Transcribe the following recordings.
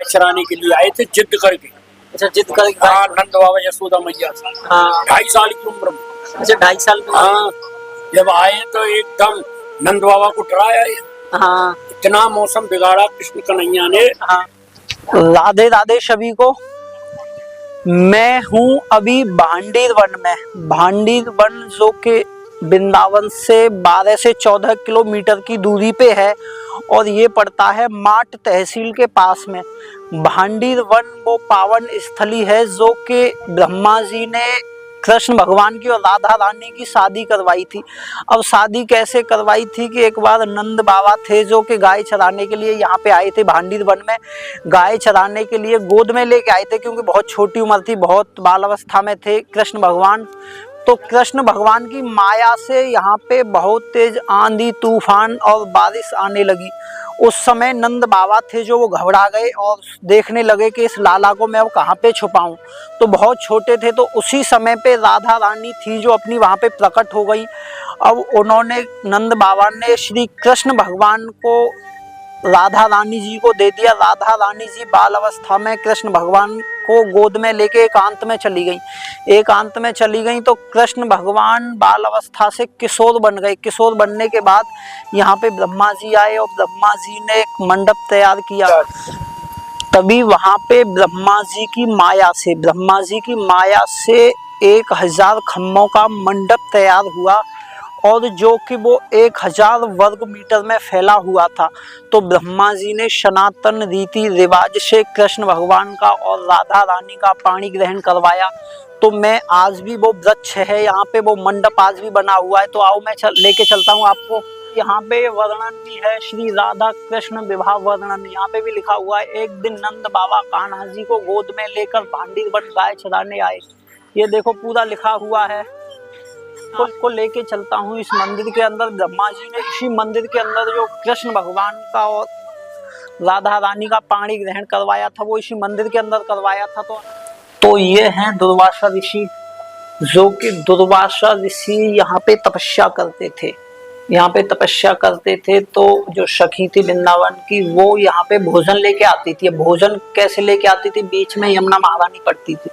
चराने के लिए आए थे जिद करके। अच्छा, जिद करके। हाँ, नंद बाबा यशोदा मैया से। हाँ। 2.5 साल की उम्र में। अच्छा, 2.5 साल में। हाँ, जब आए तो एकदम नंद बाबा को डराया। हाँ। इतना मौसम बिगाड़ा कृष्ण कन्हैया ने। हाँ। राधे राधे सभी को। मैं हूँ अभी भांडीर वन में। भांडीर वन जो कि वृंदावन से 12 से 14 किलोमीटर की दूरी पे है और ये पड़ता है माट तहसील के पास में। भांडीर वन वो पावन स्थली है जो कि ब्रह्मा जी ने कृष्ण भगवान की और राधा रानी की शादी करवाई थी। अब शादी कैसे करवाई थी कि एक बार नंद बाबा थे जो कि गाय चराने के लिए यहाँ पे आए थे भांडीर वन में। गाय चराने के लिए गोद में लेके आए थे क्योंकि बहुत छोटी उम्र थी, बहुत बाल अवस्था में थे कृष्ण भगवान। तो कृष्ण भगवान की माया से यहाँ पे बहुत तेज आंधी तूफान और बारिश आने लगी। उस समय नंद बाबा थे जो वो घबरा गए और देखने लगे कि इस लाला को मैं अब कहाँ पे छुपाऊं। तो बहुत छोटे थे, तो उसी समय पे राधा रानी थी जो अपनी वहाँ पे प्रकट हो गई। अब उन्होंने नंद बाबा ने श्री कृष्ण भगवान को राधा रानी जी को दे दिया। राधा रानी जी बाल अवस्था में कृष्ण भगवान को गोद में लेके एकांत में चली गई। एकांत में चली गई तो कृष्ण भगवान बाल अवस्था से किशोर बन गए। किशोर बनने के बाद यहाँ पे ब्रह्मा जी आए और ब्रह्मा जी ने एक मंडप तैयार किया। तभी वहाँ पे ब्रह्मा जी की माया से 1000 खम्भों का मंडप तैयार हुआ और जो कि वो 1000 वर्ग मीटर में फैला हुआ था। तो ब्रह्मा जी ने सनातन रीति रिवाज से कृष्ण भगवान का और राधा रानी का पाणी ग्रहण करवाया। तो मैं आज भी वो वृक्ष है यहाँ पे, वो मंडप आज भी बना हुआ है। तो आओ मैं लेके चलता हूँ आपको। यहाँ पे वर्णन भी है श्री राधा कृष्ण विवाह वर्णन। यहाँ पे भी लिखा हुआ है, एक दिन नंद बाबा कान्हा जी को गोद में लेकर भांडीर वन गाय चराने आए। ये देखो पूरा लिखा हुआ है। को लेके चलता हूँ इस मंदिर के अंदर। ब्रह्मा जी ने इसी मंदिर के अंदर जो कृष्ण भगवान का और राधा रानी का पाणी ग्रहण करवाया था वो इसी मंदिर के अंदर करवाया था। तो ये हैं दुर्वासा ऋषि, जो कि दुर्वासा ऋषि यहाँ पे तपस्या करते थे। यहाँ पे तपस्या करते थे तो जो सखी थी वृंदावन की वो यहाँ पे भोजन लेके आती थी। भोजन कैसे लेके आती थी, बीच में यमुना महारानी पड़ती थी।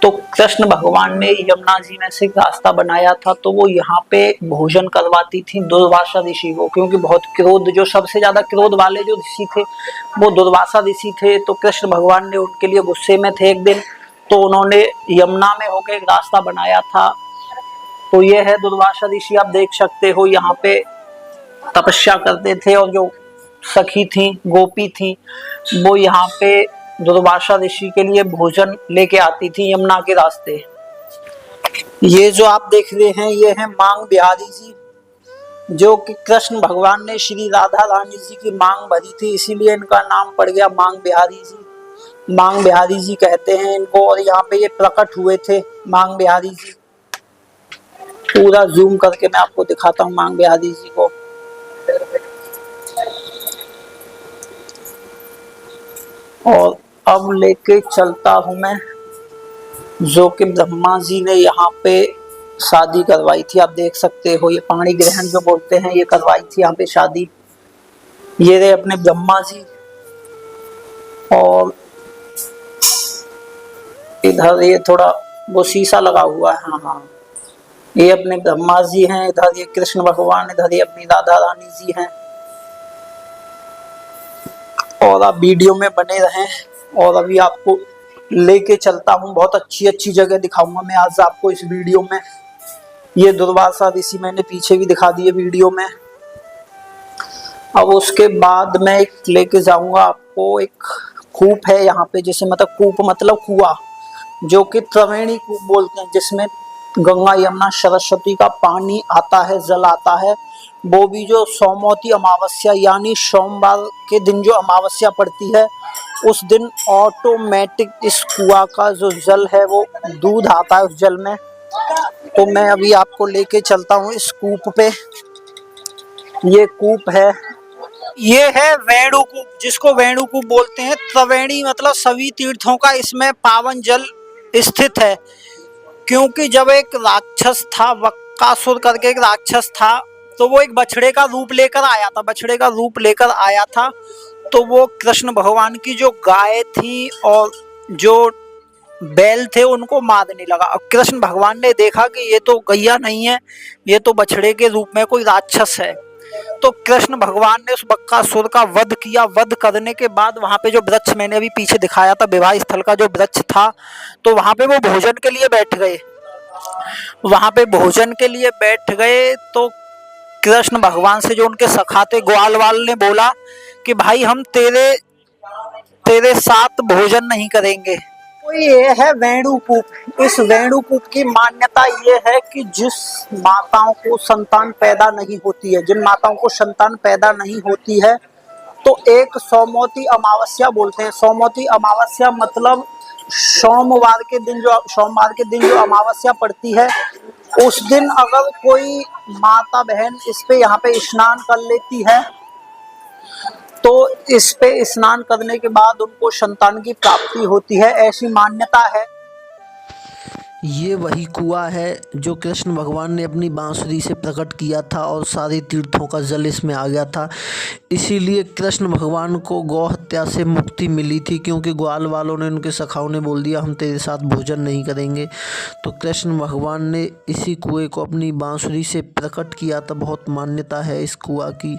तो कृष्ण भगवान ने यमुना जी में से रास्ता बनाया था तो वो यहाँ पे भोजन करवाती थी दुर्वासा ऋषि को, क्योंकि बहुत क्रोध, जो सबसे ज्यादा क्रोध वाले जो ऋषि थे वो दुर्वासा ऋषि थे। तो कृष्ण भगवान ने उनके लिए गुस्से में थे एक दिन, तो उन्होंने यमुना में होकर एक रास्ता बनाया था। तो ये है दुर्वासा ऋषि, आप देख सकते हो यहाँ पे तपस्या करते थे और जो सखी थी, गोपी थी, वो यहाँ पे दुर्वासा ऋषि के लिए भोजन लेके आती थी यमुना के रास्ते। ये जो आप देख रहे हैं ये है मांग बिहारी जी, जो कि कृष्ण भगवान ने श्री राधा रानी जी की मांग भरी थी, इसीलिए इनका नाम पड़ गया मांग बिहारी जी। मांग बिहारी जी कहते हैं इनको। और यहाँ पे ये प्रकट हुए थे मांग बिहारी जी। पूरा जूम करके मैं आपको दिखाता हूँ मांग बिहारी जी को। और अब लेके चलता हूं मैं, जो कि ब्रह्मा जी ने यहाँ पे शादी करवाई थी। आप देख सकते हो ये पाणी ग्रहण जो बोलते हैं ये करवाई थी यहाँ पे शादी। ये रहे अपने ब्रह्मा जी और इधर ये थोड़ा वो शीशा लगा हुआ है। हाँ हाँ, ये अपने ब्रह्मा जी हैं, इधर ये कृष्ण भगवान, इधर ये अपनी राधा रानी जी हैं। और आप वीडियो में बने रहें और अभी आपको लेके चलता हूँ, बहुत अच्छी अच्छी जगह दिखाऊंगा मैं आज आपको इस वीडियो में। ये दुर्वासा ऋषि मैंने पीछे भी दिखा दिए वीडियो में। अब उसके बाद मैं एक लेके जाऊंगा आपको, एक कूप है यहाँ पे, जिसे मतलब कूप मतलब कुआं, जो कि त्रिवेणी कूप बोलते हैं, जिसमें गंगा यमुना सरस्वती का पानी आता है, जल आता है। वो भी जो सोमवती अमावस्या यानी सोमवार के दिन जो अमावस्या पड़ती है उस दिन ऑटोमेटिक इस कुआं का जो जल है वो दूध आता है उस जल में। तो मैं अभी आपको लेके चलता हूँ इस कूप पे। ये कूप है, ये है वेणुकूप, जिसको वेणुकूप बोलते हैं। त्रिवेणी मतलब सभी तीर्थों का इसमें पावन जल स्थित है। क्योंकि जब एक राक्षस था, वक्कासुर करके एक राक्षस था, तो वो एक बछड़े का रूप लेकर आया था, बछड़े का रूप लेकर आया था तो वो कृष्ण भगवान की जो गाय थी और जो बैल थे उनको मारने लगा। अब कृष्ण भगवान ने देखा कि ये तो गैया नहीं है, ये तो बछड़े के रूप में कोई राक्षस है। तो कृष्ण भगवान ने उस बक्कासुर का वध किया। वध करने के बाद वहां पे जो वृक्ष मैंने अभी पीछे दिखाया था, विवाह स्थल का जो वृक्ष था, तो वहां पे वो भोजन के लिए बैठ गए। वहां पे भोजन के लिए बैठ गए तो कृष्ण भगवान से जो उनके सखा थे ग्वाल वाल ने बोला कि भाई हम तेरे तेरे साथ भोजन नहीं करेंगे। तो ये है वेणुकूप। इस वेणुकूप की मान्यता ये है कि जिस माताओं को संतान पैदा नहीं होती है, जिन माताओं को संतान पैदा नहीं होती है, तो एक सौमवती अमावस्या बोलते हैं। सौमवती अमावस्या मतलब सोमवार के दिन जो अमावस्या पड़ती है, उस दिन अगर कोई माता बहन इस पे यहाँ पे स्नान कर लेती है, तो इस पे स्नान करने के बाद उनको संतान की प्राप्ति होती है, ऐसी मान्यता है। ये वही कुआं है जो कृष्ण भगवान ने अपनी बांसुरी से प्रकट किया था और सारे तीर्थों का जल इसमें आ गया था। इसीलिए कृष्ण भगवान को गौ हत्या से मुक्ति मिली थी, क्योंकि ग्वाल वालों ने, उनके सखाओं ने बोल दिया हम तेरे साथ भोजन नहीं करेंगे। तो कृष्ण भगवान ने इसी कुएं को अपनी बांसुरी से प्रकट किया था। बहुत मान्यता है इस कुआं की।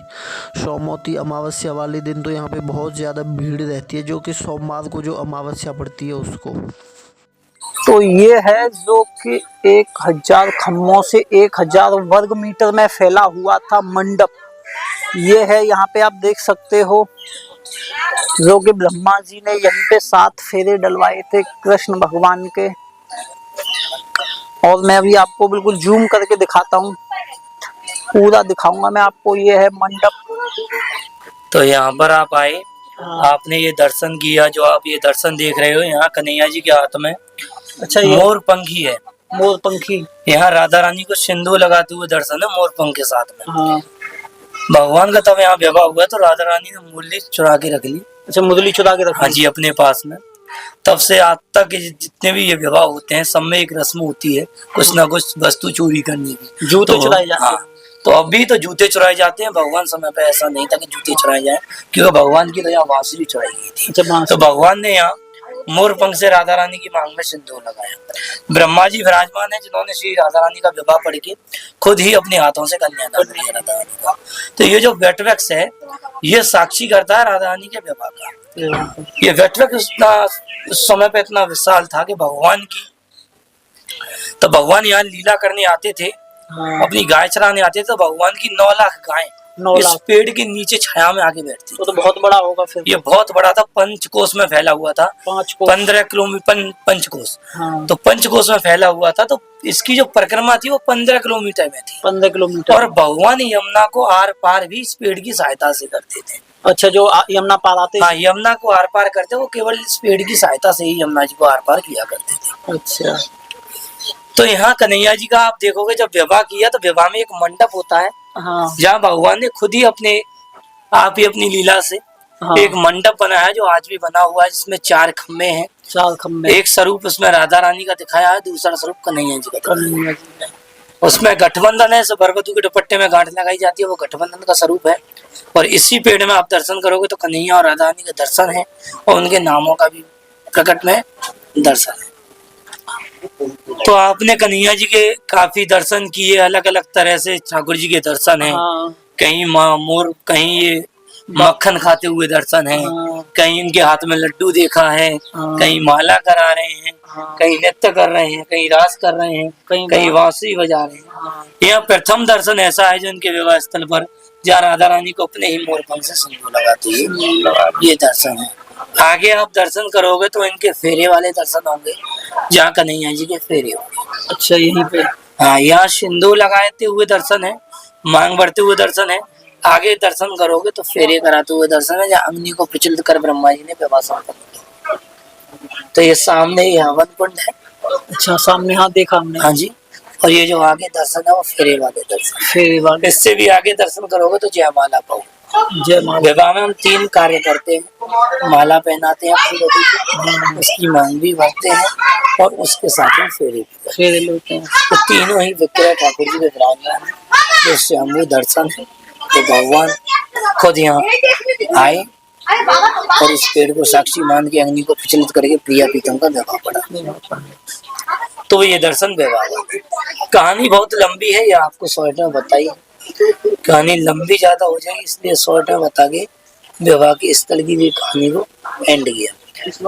सोमवती अमावस्या वाले दिन तो यहाँ पे बहुत ज़्यादा भीड़ रहती है, जो कि सोमवार को जो अमावस्या पड़ती है उसको। तो ये है जो कि 1000 खम्भों से 1000 वर्ग मीटर में फैला हुआ था मंडप। ये है, यहाँ पे आप देख सकते हो, जो कि ब्रह्मा जी ने यहीं पे 7 फेरे डलवाए थे कृष्ण भगवान के। और मैं अभी आपको बिल्कुल जूम करके दिखाता हूँ, पूरा दिखाऊंगा मैं आपको। ये है मंडप। तो यहाँ पर आप आए, आपने ये दर्शन किया, जो आप ये दर्शन देख रहे हो, यहाँ कन्हैया जी के हाथ में अच्छा, मोर पंखी है। मोर पंखी। यहाँ राधा रानी को सिंदूर लगाते हुए दर्शन है मोर पंख के साथ में। हाँ। भगवान का तब यहाँ विवाह हुआ तो राधा रानी ने मुरली चुरा के रख ली। अच्छा, मुरली चुरा के रखी। हाँ जी, अपने पास में। तब से आज तक जितने भी ये विवाह होते हैं, सब में एक रस्म होती है कुछ ना कुछ वस्तु चोरी करने की। जूते चुराए जाते हैं। तो अभी तो जूते चुराए जाते हैं, भगवान समय पे ऐसा नहीं था कि जूते चुराए जाए, क्योंकि भगवान की तो यहाँ बांसुरी चुराई गई थी। तो भगवान ने यहाँ मोर पंख से राधा रानी की मांग में सिंदूर लगाया। ब्रह्मा जी विराजमान है, जिन्होंने श्री राधा रानी का विवाह पढ़ के खुद ही अपने हाथों से कन्यादान किया राधा रानी का। तो ये जो वेटवृक्ष है, ये साक्षी करता है राधा रानी के विवाह का। ये वेटवृक्ष उस समय पे इतना विशाल था कि भगवान की, तो भगवान यहाँ लीला करने आते थे, अपनी गाय चराने आते थे, तो भगवान की 9 लाख गायें इस पेड़ के नीचे छाया में आके बैठती। तो बहुत बड़ा होगा फिर। ये बहुत बड़ा था, पंचकोश में फैला हुआ था। 15 किलोमीटर पंचकोश। तो पंचकोश में फैला हुआ था। तो इसकी जो परिक्रमा थी वो 15 किलोमीटर में थी। 15 किलोमीटर। और भगवान यमुना को आर पार भी इस पेड़ की सहायता से करते थे। अच्छा, जो यमुना पार आते। हाँ, यमुना को आर पार करते, वो केवल इस पेड़ की सहायता से ही यमुना जी को आर पार किया करते थे। अच्छा। तो यहाँ कन्हैया जी का आप देखोगे, जब विवाह किया तो विवाह में एक मंडप होता है। हाँ। जहाँ भगवान ने खुद ही आप ही अपनी लीला से एक मंडप बनाया, जो आज भी बना हुआ है, जिसमें 4 खम्भे हैं। 4 खम्भे। एक स्वरूप उसमें राधा रानी का दिखाया है, दूसरा स्वरूप कन्हैया जी का दिखाया है। उसमें गठबंधन है, बरगद के दुपट्टे में गांठ लगाई जाती है, वो गठबंधन का स्वरूप है। और इसी पेड़ में आप दर्शन करोगे तो कन्हैया और राधा रानी का दर्शन है, और उनके नामों का भी प्रकट में दर्शन है। तो आपने कन्हैया जी के काफी दर्शन किए, अलग अलग तरह से ठाकुर जी के दर्शन है। कहीं मोर, कहीं ये मक्खन खाते हुए दर्शन है, कहीं इनके हाथ में लड्डू देखा है, कहीं माला करा रहे हैं, कहीं नृत्य कर रहे हैं, कहीं रास कर रहे हैं, कहीं बांसुरी बजा रहे हैं। यह प्रथम दर्शन ऐसा है जो इनके विवाह स्थल पर, जहाँ राधा रानी को अपने ही मोर पंख से सिंदूर लगाते हैं, ये दर्शन है। आगे आप दर्शन करोगे तो इनके फेरे वाले दर्शन होंगे, जहाँ कन्हैया जी के फेरे होंगे। अच्छा, यहीं पे। हाँ, यहाँ सिंदूर लगाते हुए दर्शन है, मांग भरते हुए दर्शन है। आगे दर्शन करोगे तो फेरे कराते हुए दर्शन है, जहाँ अग्नि को प्रज्वलित कर ब्रह्मा जी ने विवाह संपन्न किया। तो ये सामने ही हवन कुंड है। अच्छा, सामने। हाँ, देखा हमने। हाँ जी। और ये जो आगे दर्शन है वो फेरे वाले दर्शन। फेरे वाले। इससे भी आगे दर्शन करोगे तो जयमाला पाओ। जयमाला। विवाह में हम 3 कार्य करते हैं, माला पहनाते हैं अपनी बेटी को, उसकी मांग भी भरते हैं, और उसके साथ में फेरे लेते हैं। तो तीनों ही विग्रह ठाकुर जी के विराजमान है, जिससे हम वो दर्शन है। तो भगवान खुद यहाँ आए और इस पेड़ को साक्षी मान के अग्नि को प्रचलित करके प्रिया प्रीतम का विवाह पड़ा। तो ये दर्शन विवाह। कहानी बहुत लंबी है, ये आपको शॉर्ट में बताई। कहानी लंबी ज्यादा हो जाएगी, इसलिए शॉर्ट में बता के विवाह के स्थल की भी कहानी को एंड किया।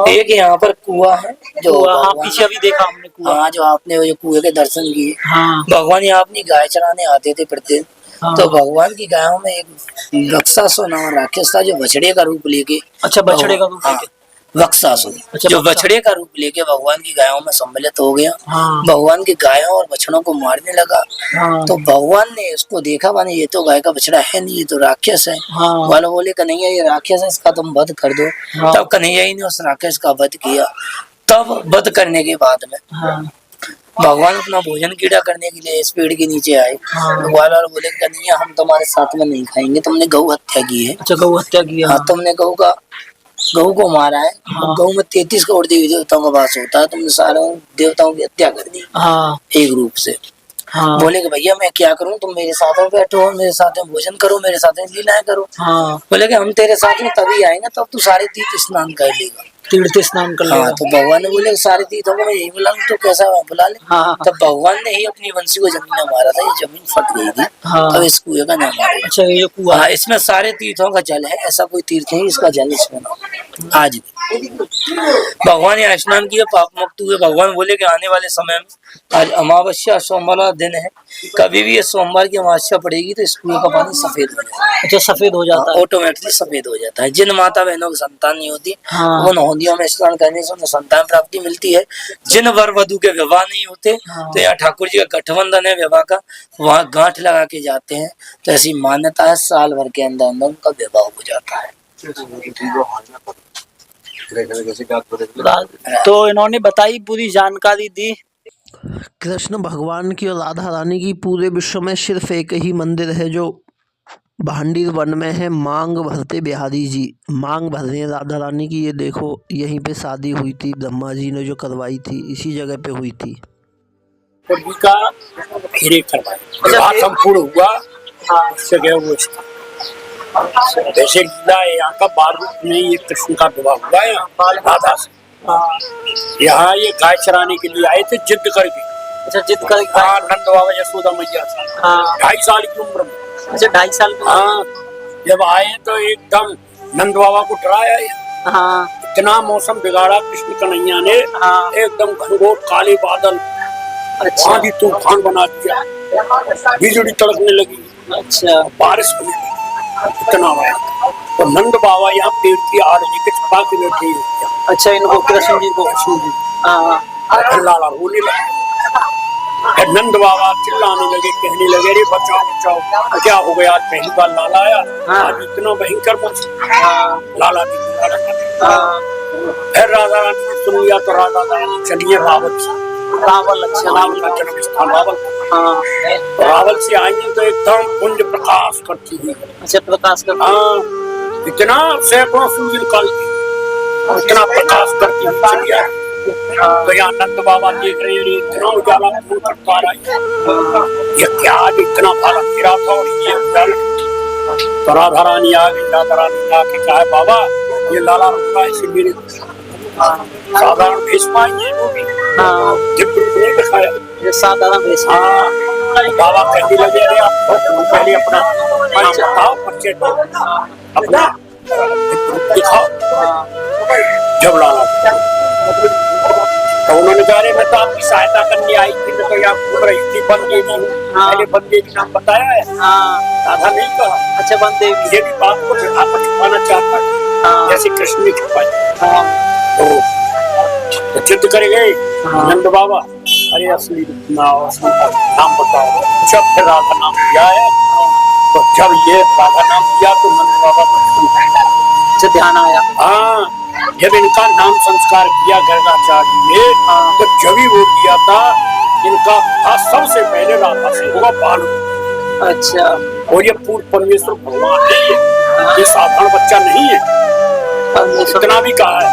एक यहाँ पर कुआं है जो पीछे अभी देखा हमने कुआं। हाँ, जो आपने वो कुएं के दर्शन किए। हाँ। भगवान यहाँ अपनी गाय चराने आते थे प्रत्येक। हाँ। तो भगवान की गायों में एक वत्सासुर नाम राक्षस था, जो बछड़े का रूप लेके। अच्छा, बछड़े का रूप लेके। वत्सासुर, अच्छा, जो बछड़े का रूप लेके भगवान की गायों में सम्मिलित हो गया। हाँ। भगवान की गायों और बछड़ों को मारने लगा। हाँ। तो भगवान ने इसको देखा, माने ये तो गाय का बछड़ा है नहीं, ये तो राक्षस है। हाँ। वाले बोले कन्हैया ये राक्षस है, इसका तुम वध कर दो। हाँ। तब कन्हैया ही ने उस राक्षस का वध किया। तब वध करने के बाद में हाँ। भगवान अपना भोजन कीड़ा करने के लिए इस पेड़ के नीचे आए। हाँ। भगवान और बोले कन्हैया हम तुम्हारे साथ में नहीं खाएंगे, तुमने गौ हत्या की है। अच्छा, गौ हत्या की है। हाँ, तुमने गऊ को मारा है। हाँ। गऊ में 33 करोड़ देवी देवताओं का वास होता है, तुमने सारे देवताओं की हत्या कर दी। हाँ। एक रूप से। हाँ। बोले कि भैया मैं क्या करूं, तुम मेरे साथ में बैठो, मेरे साथ में भोजन करो, मेरे साथ में लीलाएं करो। हाँ। बोले कि हम तेरे साथ में तभी आएंगे तब तू सारे तीर्थ स्नान कर लेगा। तीर्थ स्नान कर लेगा। हाँ, तो भगवान ने बोले सारे तीर्थों को मैं यही बुला लूं, तो कैसा बुला ले। हाँ। तब भगवान ने ही अपनी वंशी को जमीन में मारा था, ये जमीन फट गई थी। हाँ। तब इस कुएं का नाम आया। अच्छा, ये कुआं। हाँ, इसमें सारे तीर्थों का जल है, ऐसा कोई तीर्थ नहीं इसका जल इसमें आज भी। भगवान यहाँ स्नान किए, पाप मुक्त हुए। भगवान बोले कि आने वाले समय में आज अमावस्या सोमवार वाला दिन है, कभी भी ये सोमवार की अमावस्या पड़ेगी तो इस कुएं का पानी सफेद हो जाता है। अच्छा, सफेद हो जाता है। ऑटोमेटिकली सफेद हो जाता है। जिन माता बहनों की संतान नहीं होती, हाँ। वो नौंदियों में स्नान करने से उन्हें संतान प्राप्ति मिलती है। जिन वर वधु के विवाह नहीं होते, हाँ। तो यहाँ ठाकुर जी का गठबंधन है विवाह का, वहाँ गांठ लगा के जाते हैं। तो ऐसी मान्यता है, साल भर के अंदर अंदर उनका विवाह हो जाता है। तो इन्होंने बताई, पूरी जानकारी दी। कृष्ण भगवान की और राधा रानी की पूरे विश्व में सिर्फ एक ही मंदिर है जो भांडीर वन में है, मांग भरते बिहारी जी। मांग भर रहे हैं राधा रानी की। ये देखो, यहीं पे शादी हुई थी, ब्रह्मा जी ने जो करवाई थी इसी जगह पे हुई थी। का फेरे करवाए, संपूर्ण हुआ। हाँ। जगह वो वैसे लीला है यहाँ का, बाल रूप में ये कृष्ण का विवाह हुआ है राधा से। यहाँ ये गाय चराने के लिए आए थे जिद करके। अच्छा, जिद करके। हाँ, नंद बाबा यशोदा मैया से। हाँ। 2.5 साल की उम्र में। अच्छा, 2.5 साल की। हाँ, जब आए तो एकदम नंद बाबा को डराया। हाँ। इतना मौसम बिगाड़ा कृष्ण कन्हैया ने। हाँ। एकदम घनघोर काले बादल, अच्छा। आंधी तूफान बना दिया, बिजली तड़कने लगी। अच्छा। बारिश होने लगी, इतना आया। तो नंद बाबा यहाँ पेड़ की आड़ लेके छुपा के बैठे हैं। अच्छा, इनको कृष्ण जी को। हाँ। फिर लाला रोने लगे। फिर नंद बाबा चिल्लाने लगे, कहने लगे अरे बचाओ बचाओ, क्या हो गया, आज पहली बार लाला आया। हाँ। आज इतना भयंकर मौसम। हाँ। लाला ने बुलाया। हाँ। फिर राधा रानी ने सुन लिया तो राधा रानी चलिए रावल से। रावल। अच्छा, रावल का जन्म स्थान रावल। हाँ। रावल से आएंगे तो एकदम पुंज प्रकाश करती हुई। अच्छा, प्रकाश कर। हाँ, इतना सैकड़ों सूर्य निकालती, इतना प्रकाश करती हुई चली आई। तो यहाँ नंद बाबा देख रहे हैं, इतना उजाला क्यों करता रहा है, ये क्या आज इतना भाला गिरा था और ये उजाला। तो राधा रानी आ गई। राधा रानी ने आके कहा बाबा ये लाला रुका है, इसे मेरे साधारण भेष पाएंगे वो भी। हाँ। दिव्य रूप नहीं दिखाया, ये साधारण भेष। हाँ। बाबा कहने लगे अरे आप पहले अपना नाम बताओ, परिचय दो, अपना दिखाओ। जब लाला तो उन्होंने कहा अरे मैं तो आपकी सहायता करने आई थी, मैं तो यहाँ घूम रही थी, बंदेवी हूँ। पहले बंदेवी नाम बताया है। हाँ। राधा नहीं कहा। अच्छा, बंदेवी। ये भी बात को आपको छुपाना चाहता है। हाँ। जैसे कृष्ण ने छुपाया। हाँ। तो चित्त कर गए नंद बाबा, अरे असली नाम बताओ। जब फिर राधा नाम दिया है, तो जब ये राधा नाम दिया तो नंद बाबा को ध्यान आया। हाँ, जब इनका नाम संस्कार किया गर्गाचार्य ने, तो जब ही वो किया था इनका सबसे पहले राधा से हुआ बाल। अच्छा। और ये पूर्ण परमेश्वर भगवान नहीं है, ये साधारण बच्चा नहीं है। इतना भी कहा है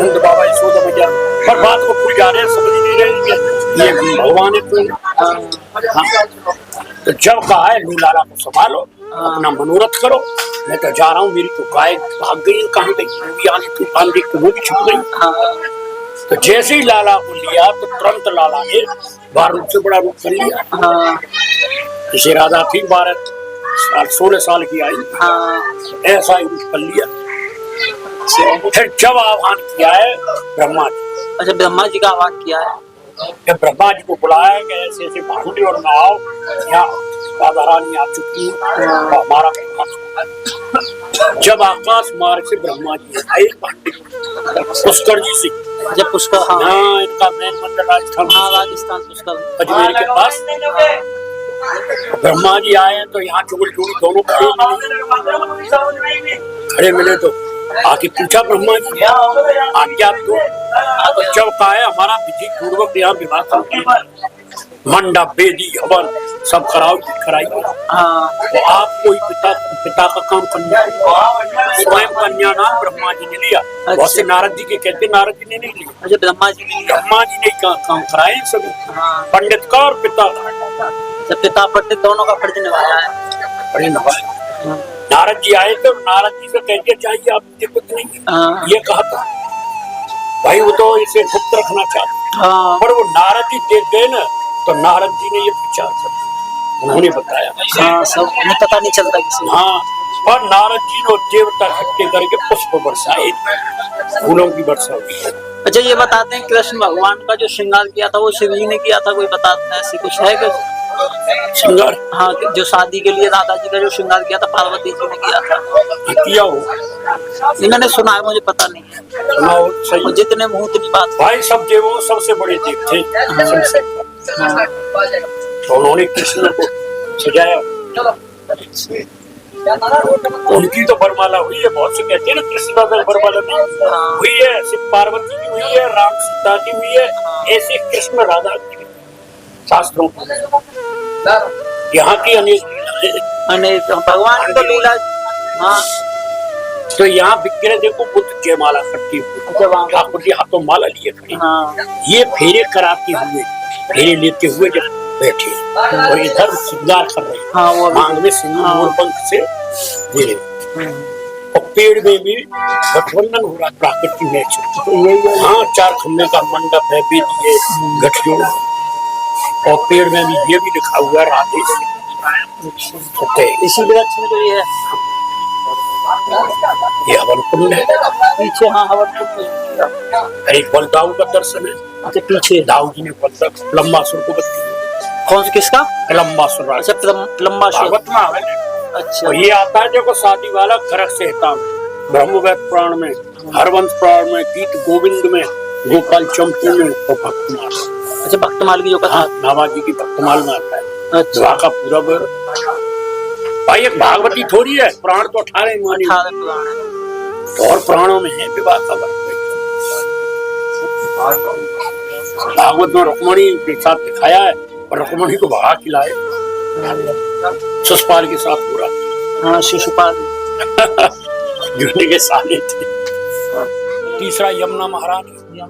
नंद बाबा यशोदा मैया, पर बात को भूल जा रहे हैं, समझ नहीं रहे ये भगवान है पूर्ण। हाँ। तो जब कहा है लो लाला को संभालो, अपना मनोरथ करो, मैं तो जा रहा हूँ, मेरी तो गाय भाग गई, कहाँ गई, वो भी आने तूफान देख के वो भी छुप गई। हाँ तो जैसे ही लाला को लिया तो तुरंत लाला ने बारूद से बड़ा रूप कर लिया। हाँ जैसे राधा थी 16 साल की आई, हाँ। ऐसा ही रूप कर लिया। फिर जब आह्वान किया है ब्रह्मा जी, अच्छा ब्रह्मा जी का आह्वान किया है। जब ब्रह्मा जी को बुलाया कि ऐसे ऐसे भांडे और में आओ, यहाँ राधा रानी आ चुकी है, तो हमारा जब आकाश मार्ग से ब्रह्मा जी आए भांडे पुष्कर जी से, जब पुष्कर, हाँ हाँ इनका मेन मंदिर राजस्थान, हाँ राजस्थान पुष्कर अजमेर के पास। ब्रह्मा जी आए तो यहाँ चुगल चुगल दोनों खड़े मिले तो आके पूछा ब्रह्मा जी आज्ञा दो। जब कहा है हमारा विधि पूर्वक यहाँ विवाह कर, मंडप वेदी हवन सब कराइए। हाँ तो आप कोई पिता का काम कन्या, स्वयं कन्या नाम ब्रह्मा जी ने लिया। बहुत से नारद जी के कहते, नारद जी ने नहीं लिया। अच्छा ब्रह्मा जी ने लिया। ब्रह्मा जी ने काम कराए सभी, पंडित का और पिता का। जब पिता पंडित दोनों का फर्ज निभाया है। बड़े नवाया। नारद जी आए तो नारद जी से कह दिया चाहिए आप कुछ नहीं, ये कहा था भाई वो तो इसे गुप्त रखना चाहते, पर वो नारद जी देख गए ना, तो नारद जी ने ये विचार कर उन्होंने बताया। हाँ सब उन्हें पता नहीं चलता किसी को। हाँ, और नारद जी ने देवता इकट्ठे करके पुष्प बरसाए, फूलों की वर्षा हुई। अच्छा ये बताते हैं कृष्ण भगवान का जो श्रृंगार किया था वो शिव जी ने किया था, कोई बताता है ऐसी कुछ है कुछ श्रृंगार? हाँ जो शादी के लिए राधा जी का जो श्रृंगार किया था पार्वती जी ने किया था, किया हो ये मैंने सुना है, मुझे पता नहीं है। सही। और जितने मुंह उतनी बात। भाई सब देवों सबसे बड़े देव थे, तो उन्होंने कृष्ण को सजाया। उनकी तो वरमाला हुई है, बहुत से कहते हैं ना कृष्ण का वरमाला नहीं हुई है, सिर्फ पार्वती की हुई है, राम सीता की हुई है, ऐसे कृष्ण राधा की शास्त्रों यहाँ की अनेक भगवान की तो लीला। हाँ तो यहाँ विग्रह देखो बुद्ध जयमाला करते हुए, ठाकुर जी हाथों माला लिए खड़े, ये फेरे कराते हुए, फेरे लेते हुए जब बैठे और इधर श्रृंगार कर रहे हैं, मांग में सिंदूर पंख से दे रहे, और पेड़ में भी गठबंधन हो रहा प्राकृतिक नेचर। हाँ 4 खम्भे का मंडप है, बेदी है, गठजोड़, और पेड़ में भी ये भी लिखा हुआ है राधे। इसी वृक्ष में जो ये हवन कुंड है पीछे। हाँ हवन कुंड, एक बलदाऊ का दर्शन है। अच्छा पीछे दाऊ जी ने लंबासुर को बताया। कौन सा किसका? लंबासुर। अच्छा लंबासुर। अच्छा तो ये आता है देखो शादी वाला खरक से ब्रह्मवेद पुराण में, हरवंश पुराण में, गीत गोविंद में, गोपाल चंपू में, तो भक्तमाल। अच्छा भक्तमाल की जो कथा नामाजी की भक्तमाल में आता है। अच्छा का पूरा भाई एक भागवती थोड़ी है, पुराण तो 18 पुराण है, तो और पुराणों में है विवाह का वर्णन। भागवत में रुक्मणी के साथ दिखाया है, और रुक्मणी को भगा खिलाए शिशुपाल के साथ पूरा। हाँ शिशुपाल जुड़ने के साले थे। तीसरा यमुना महारानी,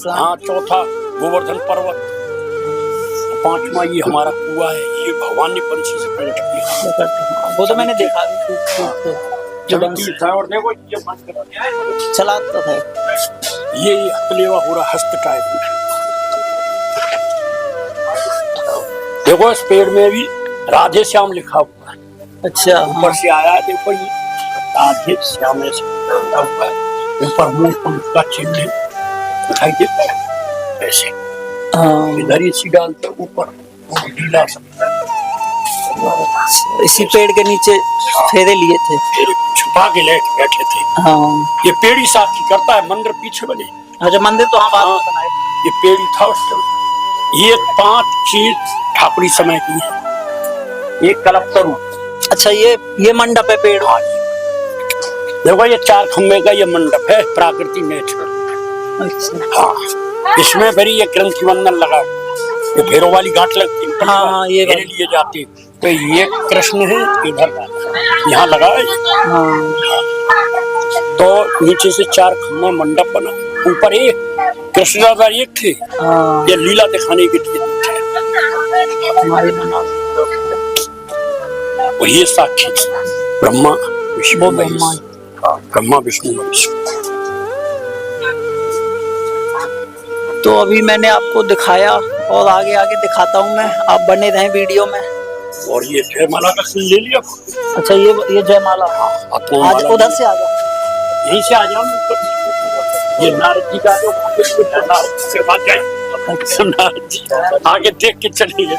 हाँ चौथा गोवर्धन पर्वत, 5वां ये हमारा कुआ है, ये भगवान ने पंछी से प्रकट किया। वो तो मैंने देखा और देखो ये चलाता है, ये हथलेवा हो रहा हस्त टाइप में। देखो इस पेड़ में भी राधे श्याम लिखा हुआ है। अच्छा ऊपर से आया, देखो ये राधे श्याम ऐसे लिखा हुआ है, ऊपर मुंह का चिन्ह दिखाई देता है ऐसे। इधर इसी डालते ऊपर ढीला सकता है। इसी पेड़ के नीचे फेरे लिए थे, छुपा के बैठे थे। ये पेड़ ही साक्षी करता है, मंदिर पीछे बने। अच्छा मंदिर तो हाँ बनाए, ये पेड़ ही था उस समय। ये 5 चीज ठाकुरी समय की है। एक कलपतरू। अच्छा ये मंडप है पेड़। देखो ये 4 खम्भे का ये मंडप है, प्राकृतिक नेचर। अच्छा हाँ इसमें फिर ये ग्रंथि बंधन लगा, ये फेरों वाली गांठ लगती है। हाँ ये लिए जाते, तो ये कृष्ण है, इधर यहाँ लगा है। तो नीचे से 4 खम्भा मंडप बना, ऊपर एक कृष्ण राधा एक थे, ये लीला दिखाने के लिए और ये साक्षी ब्रह्मा विष्णु वो ब्रह्मा है। ब्रह्मा विष्णु महेश। तो अभी मैंने आपको दिखाया और आगे आगे दिखाता हूँ मैं, आप बने रहें वीडियो में। और ये जयमाला का सीन ले लिया। अच्छा ये जयमाला, अब तो आज माला उधर से आ जाओ, यहीं से आ जाओ। ये नारद जी का जो नारद से बात है, नारद जी आगे देख के चलिए।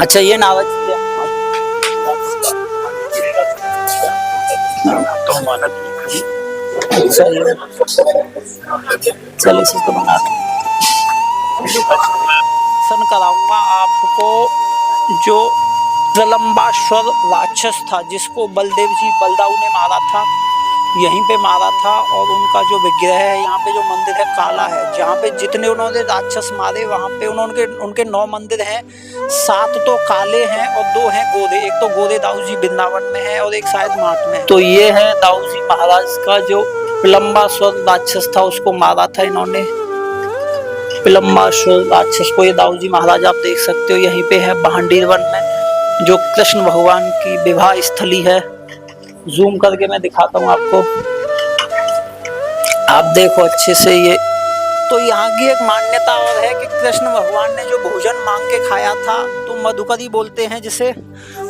अच्छा ये नारद जी है। तो मानद अच्छा ये चलो इसी को बना दर्शन कराऊंगा आपको। जो प्रलंबासुर राक्षस था जिसको बलदेव जी बलदाऊ ने मारा था, यहीं पे मारा था। और उनका जो विग्रह है यहाँ पे, जो मंदिर है काला है, जहाँ पे जितने उन्होंने राक्षस मारे वहाँ पे उनके 9 मंदिर हैं। 7 तो काले हैं और 2 हैं गोरे। एक तो गोरे दाऊ जी वृंदावन में है और एक शायद माट में। तो ये है दाऊ जी महाराज का जो प्रलंबासुर राक्षस था, उसको मारा था इन्होंने। प्रलंबासुर राक्षस को ये दाऊ जी महाराज आप देख सकते हो, यहीं पे है भांडीर वन में, जो कृष्ण भगवान की विवाह स्थली है। जूम करके मैं दिखाता हूँ आपको, आप देखो अच्छे से ये। तो यहाँ की एक मान्यता और है कि कृष्ण भगवान ने जो भोजन मांग के खाया था, तो मधुकरी बोलते हैं जिसे,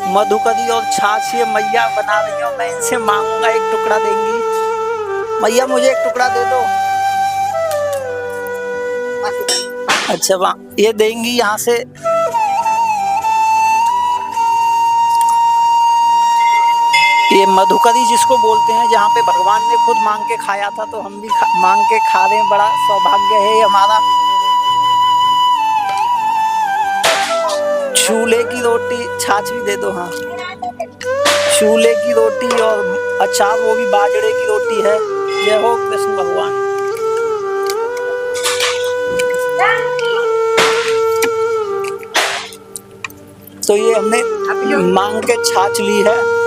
मधुकरी और छाछ ये मैया बना रही हो, मैं इनसे मांगूंगा, एक टुकड़ा देंगी मैया, मुझे एक टुकड़ा दे दो। अच्छा वाह, ये देंगी यहाँ से। ये मधुकरी जिसको बोलते हैं, जहाँ पे भगवान ने खुद मांग के खाया था, तो हम भी मांग के खा रहे हैं। बड़ा सौभाग्य है ये हमारा। छोले की रोटी, छाछ भी दे दो। हाँ, छोले की रोटी और अचार, वो भी बाजरे की रोटी है। जय हो कृष्ण भगवान। तो ये हमने मांग के छाछ ली है।